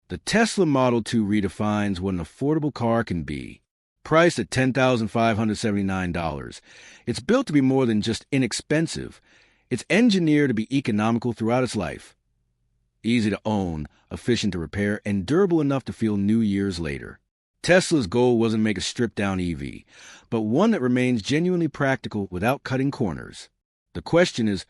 The Tesla Model 2 redefines what an affordable car can be. Priced at $10,579, it's built to be more than just inexpensive. It's engineered to be economical throughout its life. Easy to own, efficient to repair, and durable enough to feel new years later. Tesla's goal wasn't to make a stripped-down EV, but one that remains genuinely practical without cutting corners. The question is,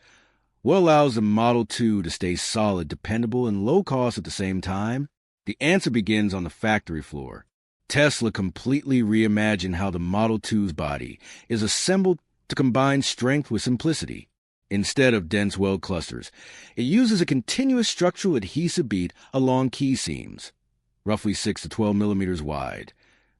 what allows the Model 2 to stay solid, dependable, and low-cost at the same time? The answer begins on the factory floor. Tesla completely reimagined how the Model 2's body is assembled to combine strength with simplicity. Instead of dense weld clusters, it uses a continuous structural adhesive bead along key seams, roughly 6 to 12 millimeters wide,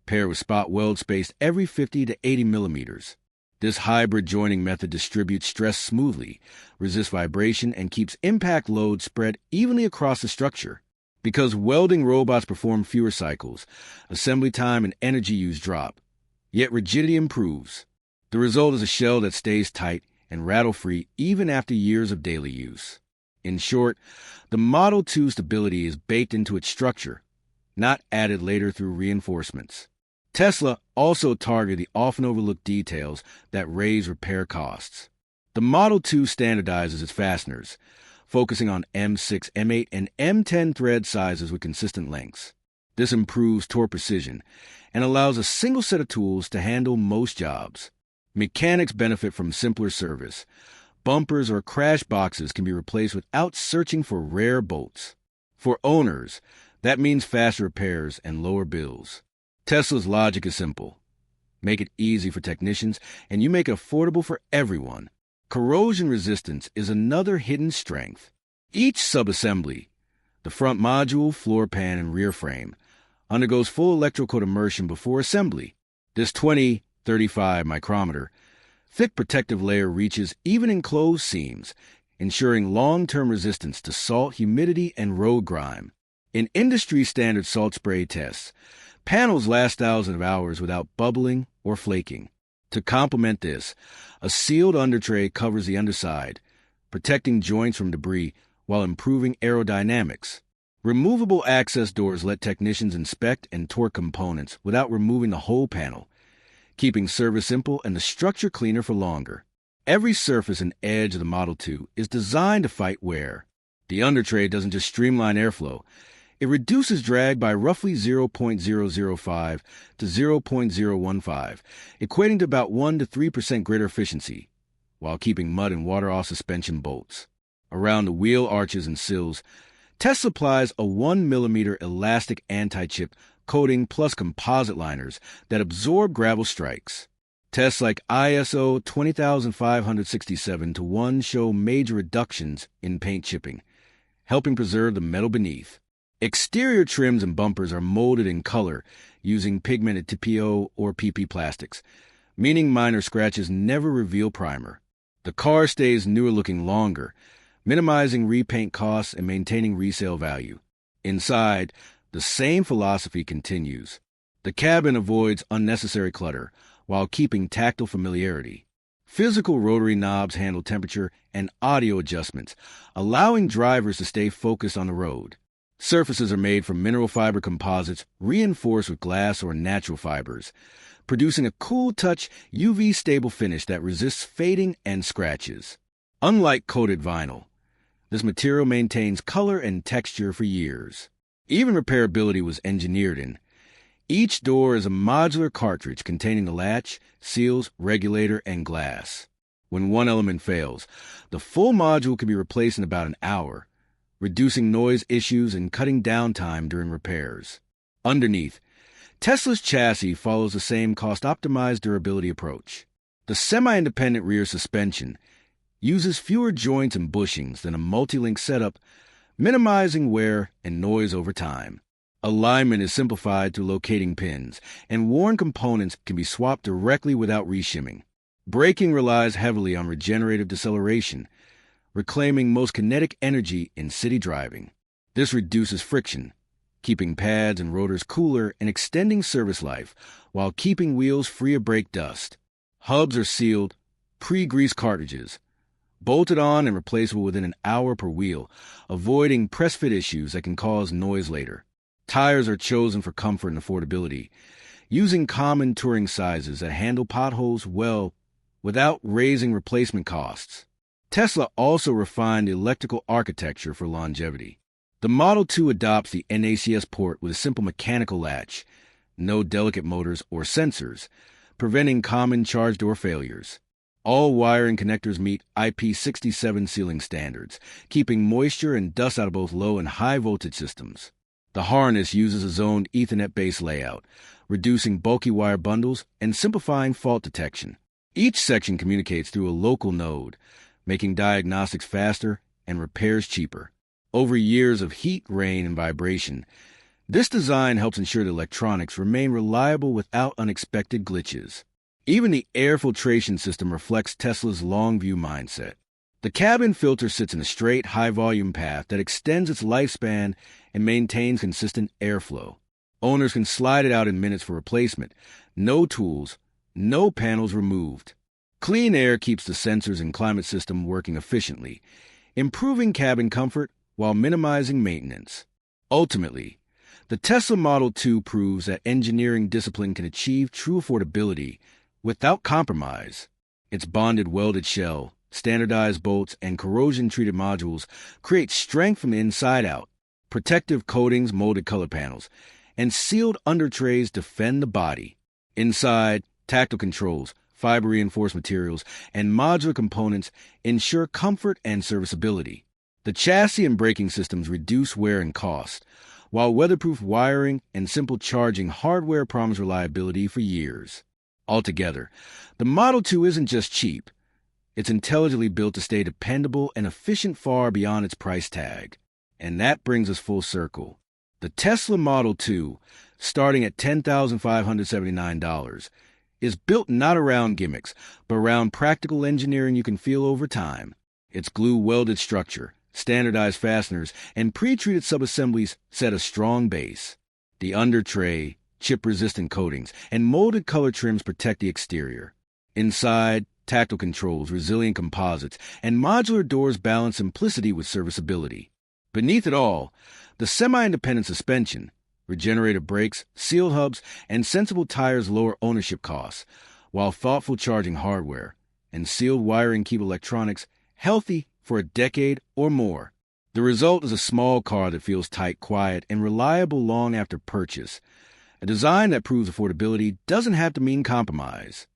paired with spot weld spaced every 50 to 80 millimeters. This hybrid joining method distributes stress smoothly, resists vibration, and keeps impact load spread evenly across the structure. Because welding robots perform fewer cycles, assembly time and energy use drop, yet rigidity improves. The result is a shell that stays tight and rattle-free even after years of daily use. In short, the Model 2 stability is baked into its structure, not added later through reinforcements. Tesla also targeted the often overlooked details that raise repair costs. The Model 2 standardizes its fasteners, focusing on M6, M8, and M10 thread sizes with consistent lengths. This improves torque precision and allows a single set of tools to handle most jobs. Mechanics benefit from simpler service. Bumpers or crash boxes can be replaced without searching for rare bolts. For owners, that means faster repairs and lower bills. Tesla's logic is simple. Make it easy for technicians, and you make it affordable for everyone. Corrosion resistance is another hidden strength. Each subassembly, the front module, floor pan, and rear frame, undergoes full electrocoat immersion before assembly. This 20-35 micrometer thick protective layer reaches even enclosed seams, ensuring long-term resistance to salt, humidity, and road grime. In industry-standard salt spray tests, panels last thousands of hours without bubbling or flaking. To complement this, a sealed undertray covers the underside, protecting joints from debris while improving aerodynamics. Removable access doors let technicians inspect and torque components without removing the whole panel, keeping service simple and the structure cleaner for longer. Every surface and edge of the Model 2 is designed to fight wear. The undertray doesn't just streamline airflow, it reduces drag by roughly 0.005 to 0.015, equating to about 1 to 3% greater efficiency, while keeping mud and water off suspension bolts. Around the wheel arches and sills, Tesla applies a 1 millimeter elastic anti-chip coating plus composite liners that absorb gravel strikes. Tests like ISO 20567-1 show major reductions in paint chipping, helping preserve the metal beneath. Exterior trims and bumpers are molded in color using pigmented TPO or PP plastics, meaning minor scratches never reveal primer. The car stays newer looking longer, minimizing repaint costs and maintaining resale value. Inside, the same philosophy continues. The cabin avoids unnecessary clutter while keeping tactile familiarity. Physical rotary knobs handle temperature and audio adjustments, allowing drivers to stay focused on the road. Surfaces are made from mineral fiber composites reinforced with glass or natural fibers, producing a cool touch, UV-stable finish that resists fading and scratches. Unlike coated vinyl, this material maintains color and texture for years. Even repairability was engineered in. Each door is a modular cartridge containing a latch, seals, regulator, and glass. When one element fails, the full module can be replaced in about an hour, reducing noise issues and cutting downtime during repairs. Underneath, Tesla's chassis follows the same cost-optimized durability approach. The semi-independent rear suspension uses fewer joints and bushings than a multi-link setup, minimizing wear and noise over time. Alignment is simplified through locating pins, and worn components can be swapped directly without reshimming. Braking relies heavily on regenerative deceleration, reclaiming most kinetic energy in city driving. This reduces friction, keeping pads and rotors cooler and extending service life while keeping wheels free of brake dust. Hubs are sealed, pre-greased cartridges, bolted on and replaceable within an hour per wheel, avoiding press fit issues that can cause noise later. Tires are chosen for comfort and affordability, using common touring sizes that handle potholes well without raising replacement costs. Tesla also refined the electrical architecture for longevity. The Model 2 adopts the NACS port with a simple mechanical latch, no delicate motors or sensors, preventing common charge door failures. All wiring connectors meet IP67 sealing standards, keeping moisture and dust out of both low and high voltage systems. The harness uses a zoned Ethernet-based layout, reducing bulky wire bundles and simplifying fault detection. Each section communicates through a local node, making diagnostics faster and repairs cheaper. Over years of heat, rain, and vibration, this design helps ensure the electronics remain reliable without unexpected glitches. Even the air filtration system reflects Tesla's long-view mindset. The cabin filter sits in a straight, high-volume path that extends its lifespan and maintains consistent airflow. Owners can slide it out in minutes for replacement. No tools, no panels removed. Clean air keeps the sensors and climate system working efficiently, improving cabin comfort while minimizing maintenance. Ultimately, the Tesla Model 2 proves that engineering discipline can achieve true affordability without compromise. Its bonded welded shell, standardized bolts, and corrosion-treated modules create strength from the inside out. Protective coatings, molded color panels, and sealed undertrays defend the body. Inside, tactile controls, fiber-reinforced materials, and modular components ensure comfort and serviceability. The chassis and braking systems reduce wear and cost, while weatherproof wiring and simple charging hardware promise reliability for years. Altogether, the Model 2 isn't just cheap. It's intelligently built to stay dependable and efficient far beyond its price tag. And that brings us full circle. The Tesla Model 2, starting at $10,579, is built not around gimmicks, but around practical engineering you can feel over time. Its glue-welded structure, standardized fasteners, and pre-treated subassemblies set a strong base. The undertray, chip-resistant coatings, and molded color trims protect the exterior. Inside, tactile controls, resilient composites, and modular doors balance simplicity with serviceability. Beneath it all, the semi-independent suspension, regenerative brakes, sealed hubs, and sensible tires lower ownership costs, while thoughtful charging hardware and sealed wiring keep electronics healthy for a decade or more. The result is a small car that feels tight, quiet, and reliable long after purchase. A design that proves affordability doesn't have to mean compromise.